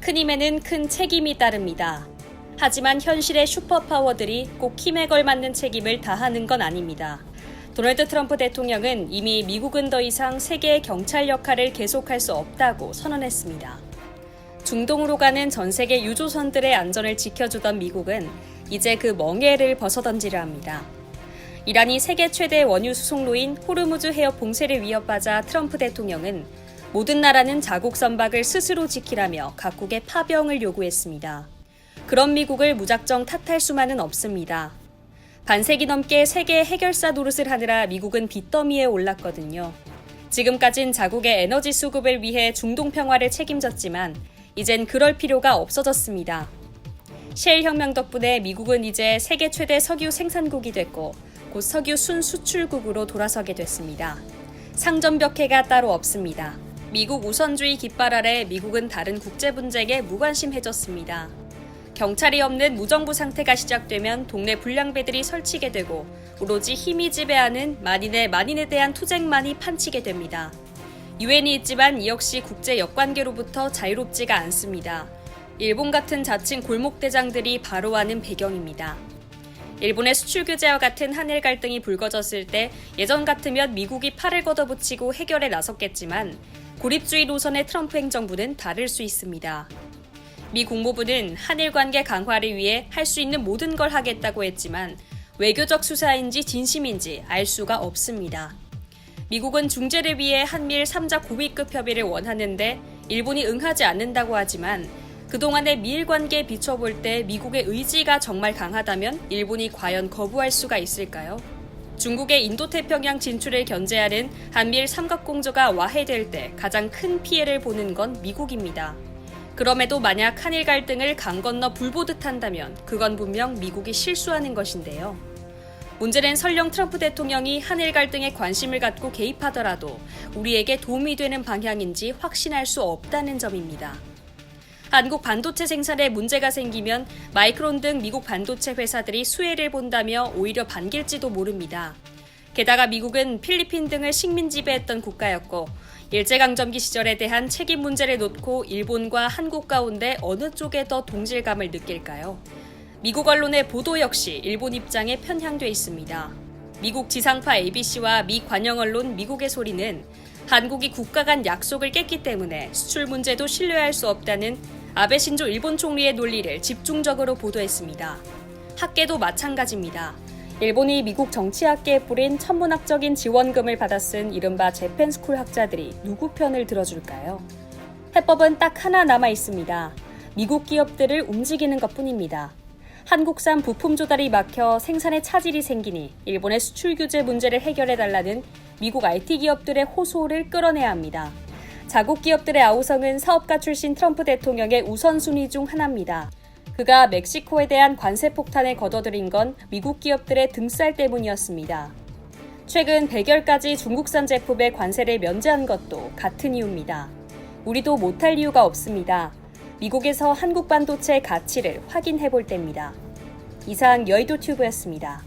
큰 힘에는 큰 책임이 따릅니다. 하지만 현실의 슈퍼파워들이 꼭 힘에 걸맞는 책임을 다하는 건 아닙니다. 도널드 트럼프 대통령은 이미 미국은 더 이상 세계의 경찰 역할을 계속할 수 없다고 선언했습니다. 중동으로 가는 전 세계 유조선들의 안전을 지켜주던 미국은 이제 그 멍에를 벗어던지려 합니다. 이란이 세계 최대 원유 수송로인 호르무즈 해협 봉쇄를 위협하자 트럼프 대통령은 모든 나라는 자국 선박을 스스로 지키라며 각국의 파병을 요구했습니다. 그런 미국을 무작정 탓할 수만은 없습니다. 반세기 넘게 세계의 해결사 노릇을 하느라 미국은 빚더미에 올랐거든요. 지금까진 자국의 에너지 수급을 위해 중동 평화를 책임졌지만 이젠 그럴 필요가 없어졌습니다. 셰일 혁명 덕분에 미국은 이제 세계 최대 석유 생산국이 됐고 곧 석유 순수출국으로 돌아서게 됐습니다. 상전벽해가 따로 없습니다. 미국 우선주의 깃발 아래 미국은 다른 국제 분쟁에 무관심해졌습니다. 경찰이 없는 무정부 상태가 시작되면 동네 불량배들이 설치게 되고 오로지 힘이 지배하는 만인에 대한 투쟁만이 판치게 됩니다. 유엔이 있지만 이 역시 국제 역관계로부터 자유롭지가 않습니다. 일본 같은 자칭 골목대장들이 바로 하는 배경입니다. 일본의 수출 규제와 같은 한일 갈등이 불거졌을 때 예전 같으면 미국이 팔을 걷어붙이고 해결에 나섰겠지만 고립주의 노선의 트럼프 행정부는 다를 수 있습니다. 미 국무부는 한일 관계 강화를 위해 할 수 있는 모든 걸 하겠다고 했지만 외교적 수사인지 진심인지 알 수가 없습니다. 미국은 중재를 위해 한미일 3자 고위급 협의를 원하는데 일본이 응하지 않는다고 하지만 그동안의 미일 관계에 비춰볼 때 미국의 의지가 정말 강하다면 일본이 과연 거부할 수가 있을까요? 중국의 인도태평양 진출을 견제하는 한미일 삼각공조가 와해될 때 가장 큰 피해를 보는 건 미국입니다. 그럼에도 만약 한일 갈등을 강 건너 불 보듯 한다면 그건 분명 미국이 실수하는 것인데요. 문제는 설령 트럼프 대통령이 한일 갈등에 관심을 갖고 개입하더라도 우리에게 도움이 되는 방향인지 확신할 수 없다는 점입니다. 한국 반도체 생산에 문제가 생기면 마이크론 등 미국 반도체 회사들이 수혜를 본다며 오히려 반길지도 모릅니다. 게다가 미국은 필리핀 등을 식민 지배했던 국가였고 일제강점기 시절에 대한 책임 문제를 놓고 일본과 한국 가운데 어느 쪽에 더 동질감을 느낄까요? 미국 언론의 보도 역시 일본 입장에 편향돼 있습니다. 미국 지상파 ABC와 미 관영 언론 미국의 소리는 한국이 국가 간 약속을 깼기 때문에 수출 문제도 신뢰할 수 없다는 아베 신조 일본 총리의 논리를 집중적으로 보도했습니다. 학계도 마찬가지입니다. 일본이 미국 정치학계에 뿌린 천문학적인 지원금을 받아 쓴 이른바 재팬스쿨 학자들이 누구 편을 들어줄까요? 해법은 딱 하나 남아 있습니다. 미국 기업들을 움직이는 것뿐입니다. 한국산 부품 조달이 막혀 생산에 차질이 생기니 일본의 수출 규제 문제를 해결해달라는 미국 IT 기업들의 호소를 끌어내야 합니다. 자국 기업들의 아우성은 사업가 출신 트럼프 대통령의 우선순위 중 하나입니다. 그가 멕시코에 대한 관세 폭탄을 거둬들인 건 미국 기업들의 등살 때문이었습니다. 최근 100여가지 중국산 제품의 관세를 면제한 것도 같은 이유입니다. 우리도 못할 이유가 없습니다. 미국에서 한국 반도체의 가치를 확인해 볼 때입니다. 이상 여의도 튜브였습니다.